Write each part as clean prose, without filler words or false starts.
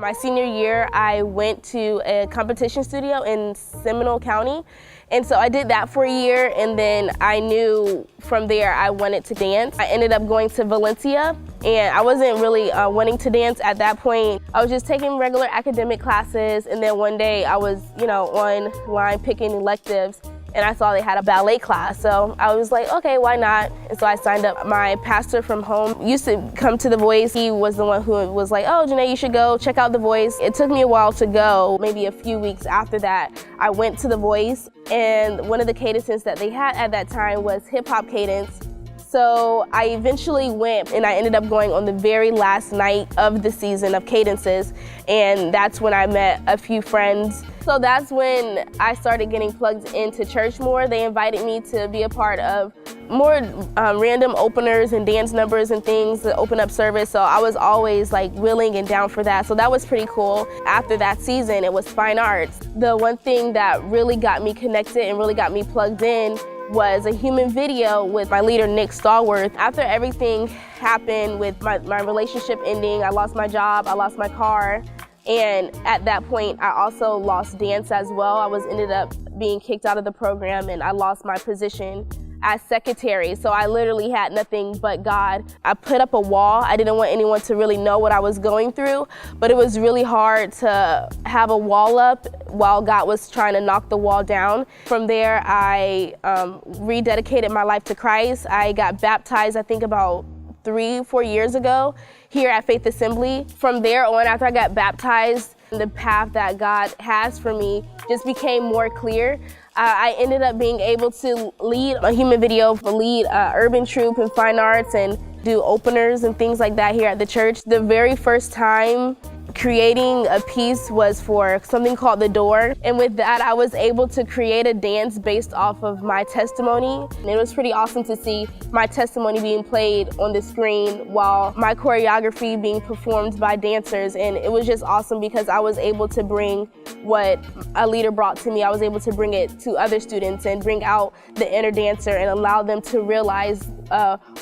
My senior year, I went to a competition studio in Seminole County. And so I did that for a year, and then I knew from there I wanted to dance. I ended up going to Valencia, and I wasn't really wanting to dance at that point. I was just taking regular academic classes, and then one day I was, online picking electives, and I saw they had a ballet class. So I was like, okay, why not? And so I signed up. My pastor from home used to come to The Voice. He was the one who was like, oh, Janae, you should go check out The Voice. It took me a while to go. Maybe a few weeks after that, I went to The Voice, and one of the cadences that they had at that time was hip hop cadence. So I eventually went, and I ended up going on the very last night of the season of cadences, and that's when I met a few friends. So that's when I started getting plugged into church more. They invited me to be a part of more random openers and dance numbers and things to open up service. So I was always like willing and down for that. So that was pretty cool. After that season, it was fine arts. The one thing that really got me connected and really got me plugged in was a human video with my leader, NaeStar. After everything happened with my relationship ending, I lost my job, I lost my car, and at that point, I also lost dance as well. I ended up being kicked out of the program, and I lost my position as secretary. So I literally had nothing but God. I put up a wall. I didn't want anyone to really know what I was going through, but it was really hard to have a wall up while God was trying to knock the wall down. From there, I rededicated my life to Christ. I got baptized, I think about 3-4 years ago here at Faith Assembly. From there on, after I got baptized, the path that God has for me just became more clear. I ended up being able to lead a human video, lead urban troupe in fine arts, and do openers and things like that here at the church. The very first time creating a piece was for something called The Door. And with that, I was able to create a dance based off of my testimony. And it was pretty awesome to see my testimony being played on the screen while my choreography being performed by dancers. And it was just awesome because I was able to bring what a leader brought to me. I was able to bring it to other students and bring out the inner dancer and allow them to realize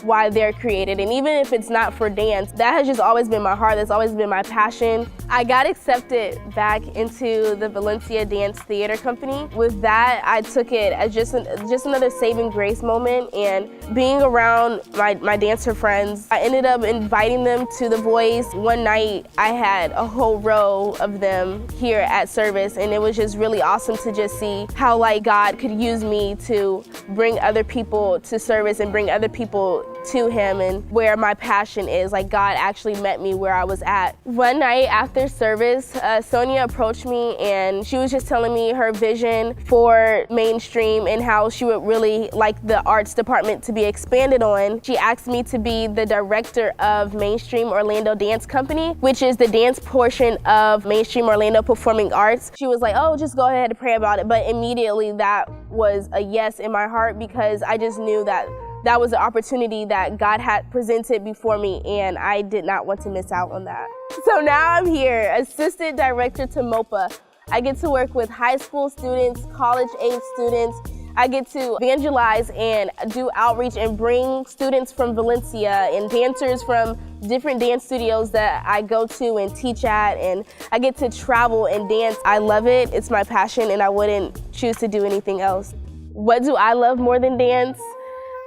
why they're created. And even if it's not for dance, that has just always been my heart. That's always been my passion. I got accepted back into the Valencia Dance Theater Company. With that, I took it as just another saving grace moment, and being around my dancer friends, I ended up inviting them to The Voice. One night, I had a whole row of them here at service, and it was just really awesome to just see how God could use me to bring other people to service and bring other people to Him, and where my passion is. God actually met me where I was at. One night after service, Sonia approached me, and she was just telling me her vision for mainstream and how she would really like the arts department to be expanded on. She asked me to be the director of Mainstream Orlando Dance Company, which is the dance portion of Mainstream Orlando Performing Arts. She was like, oh, just go ahead and pray about it. But immediately that was a yes in my heart, because I just knew that that was an opportunity that God had presented before me, and I did not want to miss out on that. So now I'm here, assistant director to MOPA. I get to work with high school students, college-age students. I get to evangelize and do outreach and bring students from Valencia and dancers from different dance studios that I go to and teach at, and I get to travel and dance. I love it. It's my passion, and I wouldn't choose to do anything else. What do I love more than dance?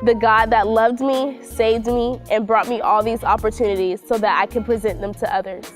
The God that loved me, saved me, and brought me all these opportunities so that I can present them to others.